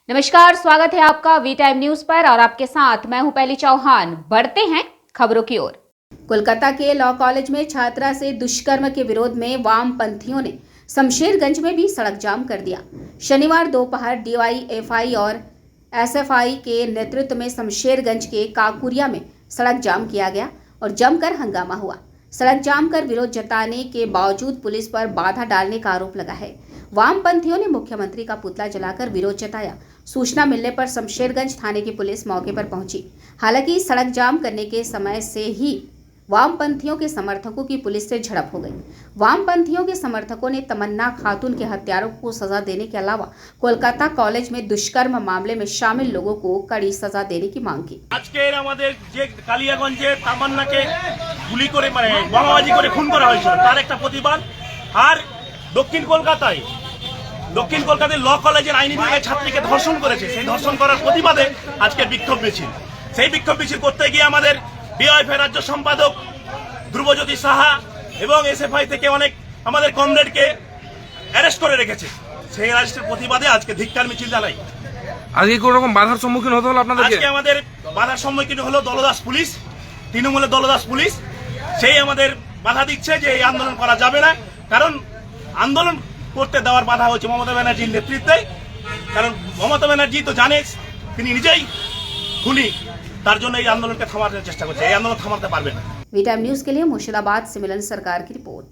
नमस्कार, स्वागत है आपका वी टाइम न्यूज पर और आपके साथ मैं हूं पहली चौहान। बढ़ते हैं खबरों की ओर। कोलकाता के लॉ कॉलेज में छात्रा से दुष्कर्म के विरोध में वामपंथियों ने शमशेरगंज में भी सड़क जाम कर दिया। शनिवार दोपहर डीवाईएफआई और एसएफआई के नेतृत्व में शमशेरगंज के काकुरिया में सड़क जाम किया गया और जमकर हंगामा हुआ। सड़क जाम कर विरोध जताने के बावजूद पुलिस पर बाधा डालने का आरोप लगा है। वामपंथियों ने मुख्यमंत्री का पुतला जलाकर विरोध जताया। सूचना मिलने पर शमशेरगंज थाने की पुलिस मौके पर पहुंची। हालांकि सड़क जाम करने के समय से ही वामपंथियों के समर्थकों की पुलिस से झड़प हो गई। वामपंथियों के समर्थकों ने तमन्ना खातून के हत्यारों को सजा देने के अलावा कोलकाता कॉलेज में दुष्कर्म मामले में शामिल लोगों को कड़ी सजा देने की मांग की। আজকের আমাদের যে কালিয়াগঞ্জে তামান্নাকে গুলি করে বোমাবাজি করে খুন করা হয়েছিল তার একটা প্রতিবাদ। আর দক্ষিণ কলকাতায় ল কলেজের আইনি বিভাগের ছাত্রীকে ধর্ষণ করেছে, সেই ধর্ষণ করার প্রতিবাদে আজকে বিক্ষোভ মিছিল। সেই বিক্ষোভ মিছিল করতে গিয়ে আমাদের ডিওয়াইএফআই রাজ্য সম্পাদক ধ্রুবজ্যোতি সাহা এবং এসএফআই থেকে অনেক আমাদের কমরেডকে অ্যারেস্ট করে রেখেছে। সেই অ্যারেস্টের প্রতিবাদে আজকে ধিক্কার মিছিল জানাই। আজকে কোন রকম বাধার সম্মুখীন হতে হলো আপনাদেরকে? আজকে আমাদের বাধার সম্মুখীন হলো দলদাস পুলিশ, তৃণমূলের দলদাস পুলিশ। সেই আমাদের বাধা দিচ্ছে যে এই আন্দোলন করা যাবে না, কারণ আন্দোলন করতে দেওয়ার বাধা হচ্ছে মমতা ব্যানার্জির নেতৃত্বে। কারণ মমতা ব্যানার্জি তো জানে তিনি নিজেই খুনি, তার জন্য এই আন্দোলনকে থামানোর চেষ্টা করছে। এই আন্দোলন থামাতে পারবে না। वी टाइम न्यूज के लिए मुर्शिदाबाद से मिलन सरकार की रिपोर्ट।